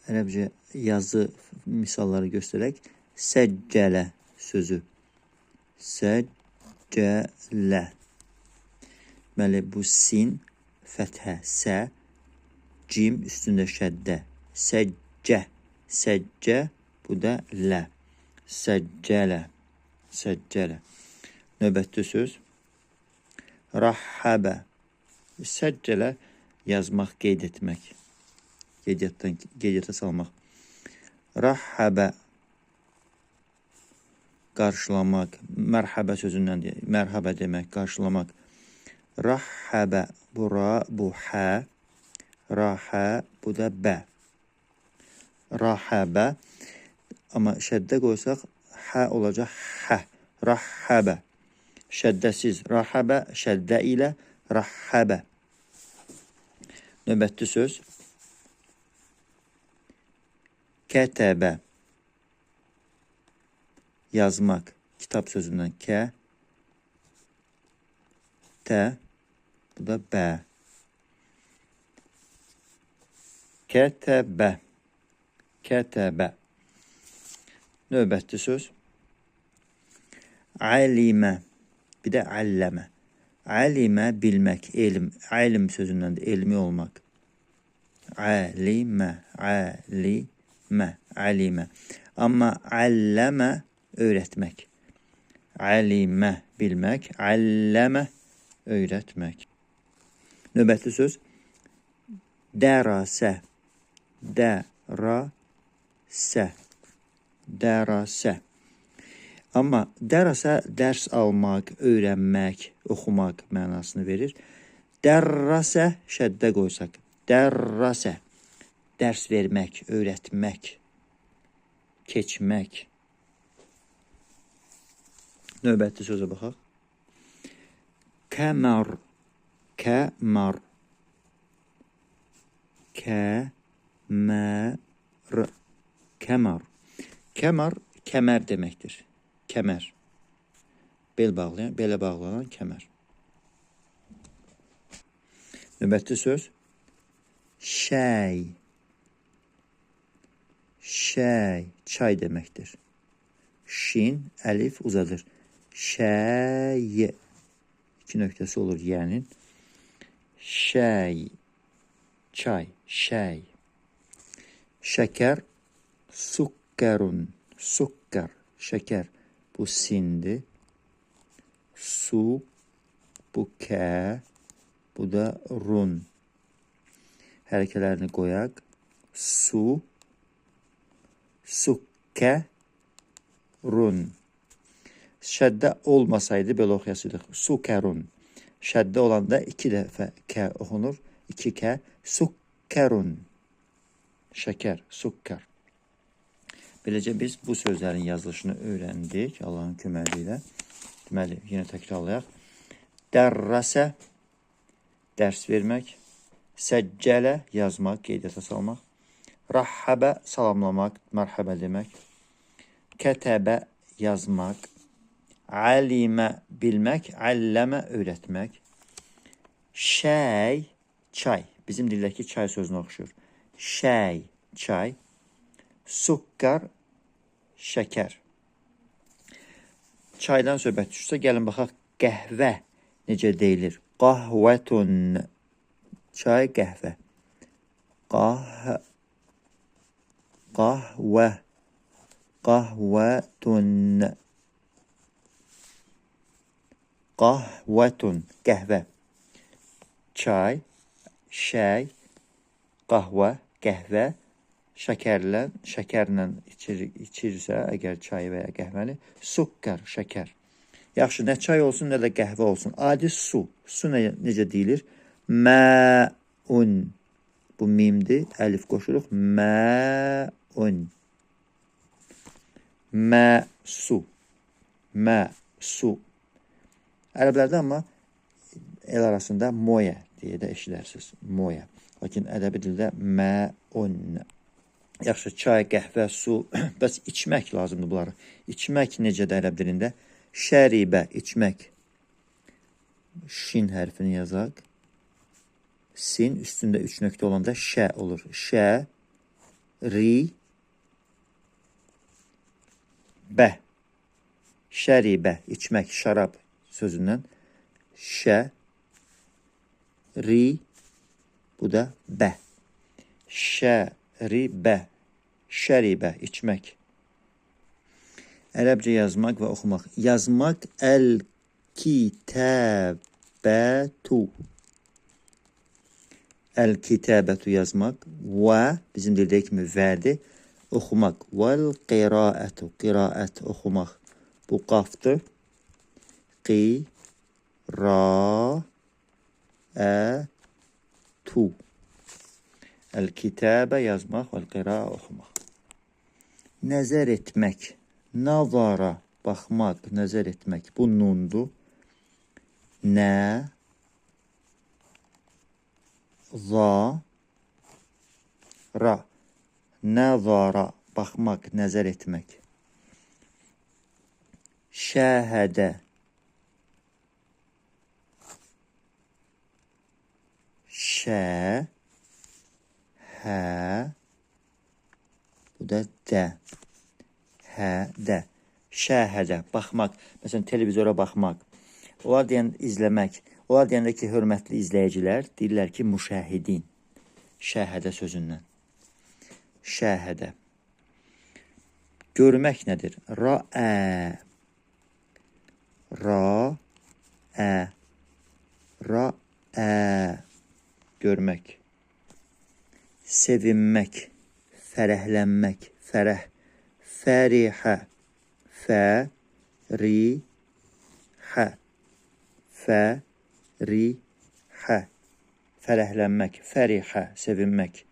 ərəbcə yazı misalları göstərək. Səccələ sözü. Səccələ. Deməli, bu sin, fəthə, sə, cim üstündə şəddə. Səccə. Səccə, bu da lə. Səccələ. Səccələ. Növbətli söz. Rahhabə. Səccələ yazmaq, qeyd etmək. Qeydiyyata salmaq. Rahhabə. Qarşılamaq. Mərhəbə sözündən deyək. Mərhəbə demək, qarşılamaq. Rahhabə. Bu ra, bu hə. Rahə, bu da bə. Rahhabə. Amma şəddə qoysaq, hə olacaq hə. Rahhabə. Şəddəsiz. Rahhabə, şəddə ilə rahhabə. Növbətli söz. Kətəbə. Yazmaq. Kitab sözündən kə. Tə. Bu da bə. Kətəbə. Kətəbə. Növbətli söz. Alimə. Bir də alləmə. Alimə bilmək, elm. Alim sözündən də elmi olmaq. Alimə. Alimə. Alimə. Amma alləmə öyrətmək. Alimə bilmək. Alləmə öyrətmək. Növbətli söz. Dərasə. Dərasə. Dərasə. Amma dərasa dərs almaq, öyrənmək, oxumaq mənasını verir. Dərrasə şəddə qoysaq. Dərrasə. Dərs vermək, öyrətmək, keçmək. Növbətli sözə baxaq. Kəmər. Kəmər. Kəmər. Kəmər. Kəmər, kəmər deməkdir. Kəmər. Bel bağlayan, belə bağlanan kəmər. Növbətli söz. Şəy. Şəy. Çay deməkdir. Şin, əlif uzadır. Şəy. 2 nöqtəsi olur yənin. Şəy. Çay. Şəy. Şəkər. Sukkarun. Sukkar. Şəkər. Bu sindi. Su. Bu kə. Bu da run. Hərəkələrini qoyaq. Su. Sukkə. Run. Şəddə olmasaydı belə oxuyasıydıq. Sukərun. Şəddə olanda 2 dəfə kə oxunur. 2 kə. Sukkerun. Şəkər. Sukkar. Beləcə biz bu sözlərin yazılışını öyrəndik Allahın köməyi ilə. Deməli, yenə təkrarlayaq. Dərrasə, dərs vermək. Səccələ, yazmaq, qeydiyyata salmaq. Rahhabə, salamlamaq, mərhəbə demək. Kətəbə, yazmaq. Alimə, bilmək. Alləmə, öyrətmək. Şəy, çay. Bizim dildəki çay sözünə oxşur. Şəy, çay. Sukkar, şəkər. Çaydan söhbət düşsə, gəlin baxaq, qəhvə necə deyilir? Qahvətun. Çay, qəhvə. Qahvə. Qahvətun. Qahvətun. Qəhvə. Çay, şəy, qahvə, qəhvə. Şəkərlə içirsə, əgər çayı və ya qəhvəni, sukkar, şəkər. Yaxşı, nə çay olsun, nə də qəhvə olsun. Adi su. Su necə deyilir? Məun. Bu mimdir. Əlif qoşuluq. Məun. Məsu. Məsu. Ərəblərdə amma el arasında moya deyə də eşidərsiniz. Moya. Lakin ədəbi dildə məun. Yaxşı, çay, qəhvə, su. Bəs içmək lazımdır bunları. İçmək necədir ərəb dilində? Şəribə, içmək. Şin hərfini yazaq. Sin üstündə 3 nöqtə olanda şə olur. Şə, ri, bə. Şəribə, içmək, şarab sözündən. Şə, ri, bu da bə. Şəribə, şəribə, içmək. Ərəbcə yazmaq və oxumaq. Yazmaq, əl-kitəbətu. Əl-kitəbətu yazmaq. Və, bizim dildə kimi vədir. Oxumaq. Vəl-qiraətu, qiraət, oxumaq. Bu qafdır. Qiraətu. Əl-kitəbə yazmaq, vəl-qiraə oxumaq. Nəzər etmək. Nazara, baxmaq, nəzər etmək. Bu nundur. Nə, za, ra. Nəzara, baxmaq, nəzər etmək. Şəhədə. Şə, hə, bu da də. Hədə. Şəhədə, baxmaq. Məsələn, televizora baxmaq. Onlar deyən izləmək. Onlar deyəndə ki, hörmətli izləyicilər, deyirlər ki, müşahidin. Şəhədə sözündən. Şəhədə. Görmək nədir? Rəə. Rəə. Rəə. Görmək. Sevinmək. Fərəhlənmək. Fərəh. Fərihə. Fərihə. Fərihə. Fərəhlənmək. Fərihə. Sevinmək.